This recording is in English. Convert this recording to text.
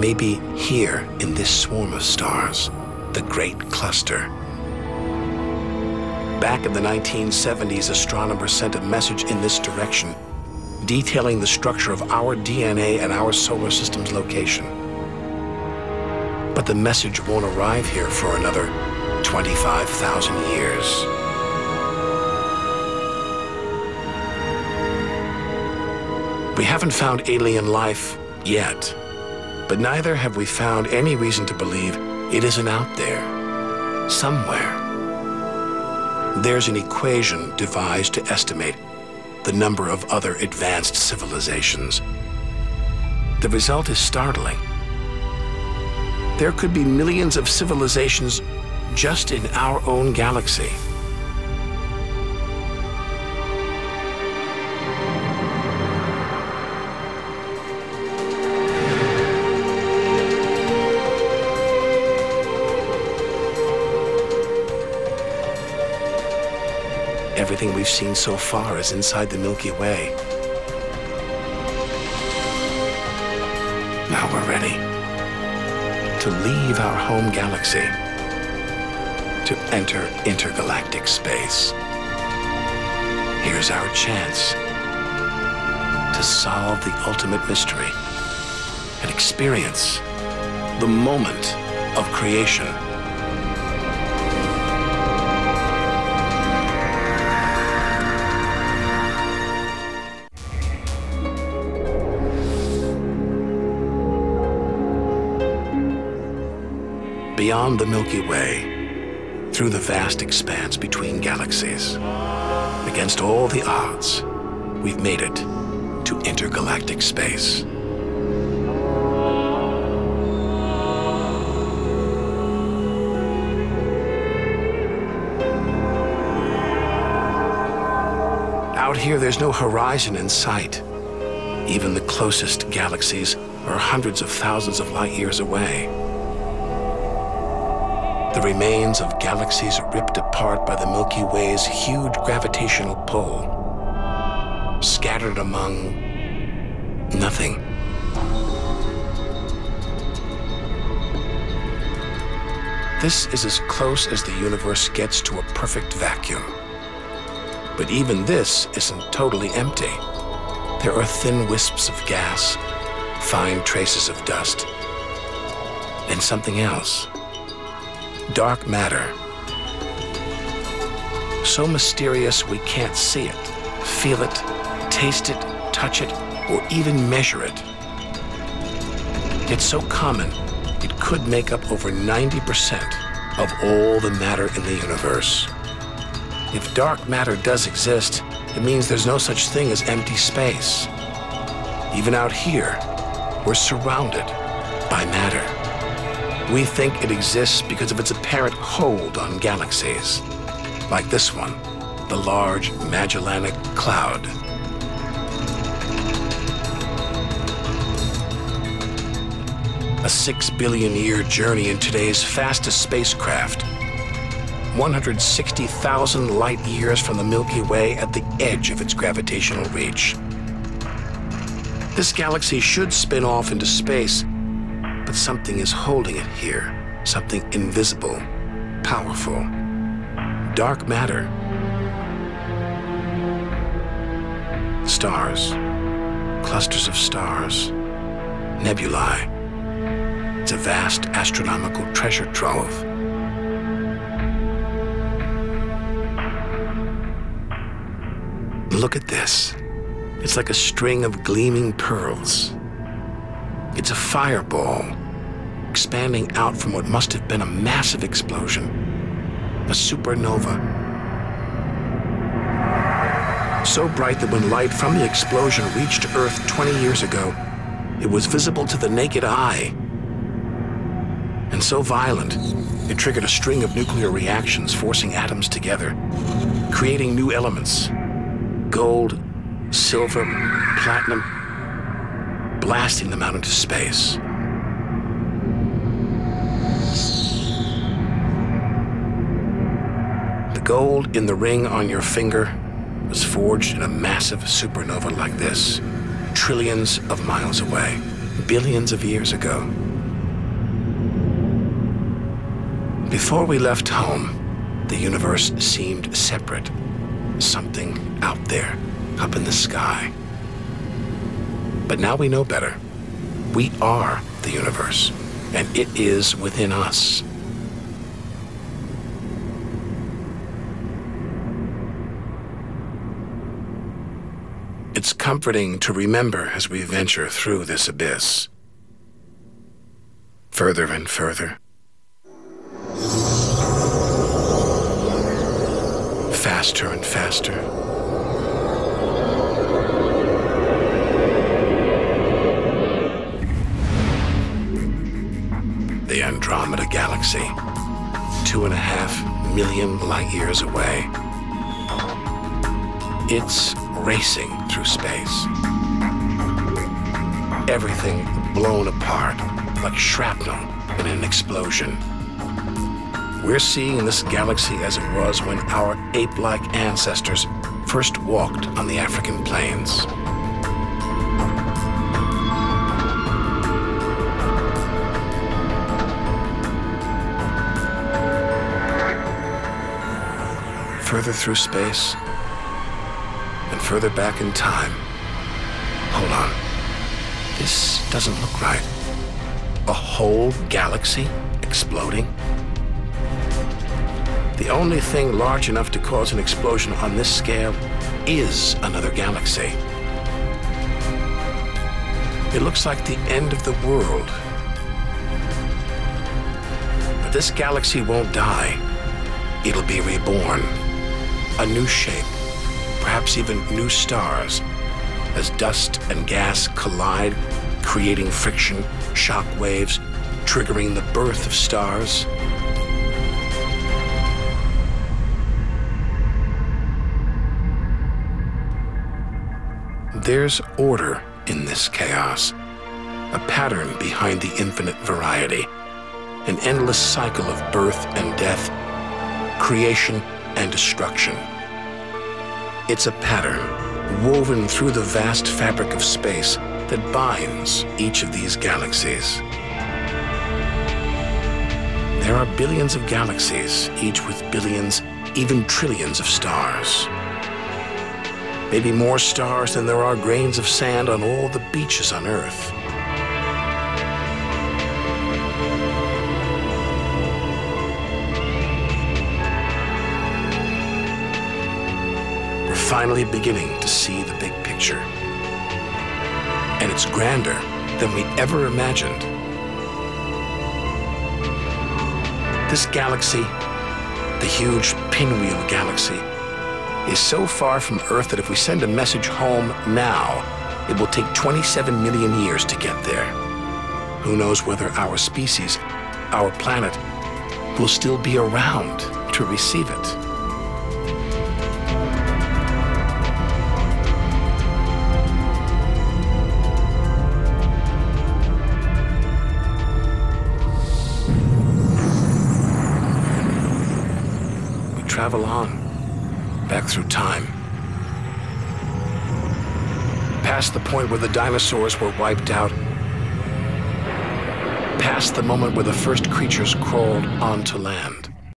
may be here in this swarm of stars, the Great Cluster. Back in the 1970s, astronomers sent a message in this direction, detailing the structure of our DNA and our solar system's location. But the message won't arrive here for another 25,000 years. We haven't found alien life yet, but neither have we found any reason to believe it isn't out there, somewhere. There's an equation devised to estimate the number of other advanced civilizations. The result is startling. There could be millions of civilizations just in our own galaxy. Everything we've seen so far is inside the Milky Way. Now we're ready to leave our home galaxy, to enter intergalactic space. Here's our chance to solve the ultimate mystery and experience the moment of creation. Beyond the Milky Way, through the vast expanse between galaxies, against all the odds, we've made it to intergalactic space. Out here, there's no horizon in sight. Even the closest galaxies are hundreds of thousands of light years away. The remains of galaxies ripped apart by the Milky Way's huge gravitational pull, scattered among nothing. This is as close as the universe gets to a perfect vacuum. But even this isn't totally empty. There are thin wisps of gas, fine traces of dust, and something else. Dark matter. So mysterious we can't see it, feel it, taste it, touch it, or even measure it. Yet so common, it could make up over 90% of all the matter in the universe. If dark matter does exist, it means there's no such thing as empty space. Even out here, we're surrounded by matter. We think it exists because of its apparent hold on galaxies, like this one, the Large Magellanic Cloud. A 6 billion year journey in today's fastest spacecraft, 160,000 light years from the Milky Way at the edge of its gravitational reach. This galaxy should spin off into space, but something is holding it here, something invisible, powerful, dark matter. Stars, clusters of stars, nebulae. It's a vast astronomical treasure trove. Look at this. It's like a string of gleaming pearls. It's a fireball, expanding out from what must have been a massive explosion, a supernova. So bright that when light from the explosion reached Earth 20 years ago, it was visible to the naked eye. And so violent, it triggered a string of nuclear reactions, forcing atoms together, creating new elements: gold, silver, platinum, blasting them out into space. The gold in the ring on your finger was forged in a massive supernova like this, trillions of miles away, billions of years ago. Before we left home, the universe seemed separate. Something out there, up in the sky. But now we know better. We are the universe, and it is within us. It's comforting to remember as we venture through this abyss. Further and further. Faster and faster. The Andromeda Galaxy, 2.5 million light years away. It's racing through space. Everything blown apart like shrapnel in an explosion. We're seeing this galaxy as it was when our ape-like ancestors first walked on the African plains. Further through space and further back in time. Hold on. This doesn't look right. A whole galaxy exploding? The only thing large enough to cause an explosion on this scale is another galaxy. It looks like the end of the world. But this galaxy won't die. It'll be reborn. A new shape, perhaps even new stars, as dust and gas collide, creating friction, shock waves, triggering the birth of stars. There's order in this chaos, a pattern behind the infinite variety, an endless cycle of birth and death, creation and destruction. It's a pattern woven through the vast fabric of space that binds each of these galaxies. There are billions of galaxies, each with billions, even trillions of stars. Maybe more stars than there are grains of sand on all the beaches on Earth. We're finally beginning to see the big picture. And it's grander than we ever imagined. This galaxy, the huge Pinwheel Galaxy, is so far from Earth that if we send a message home now, it will take 27 million years to get there. Who knows whether our species, our planet, will still be around to receive it. We travel on. Back through time. Past the point where the dinosaurs were wiped out. Past the moment where the first creatures crawled onto land.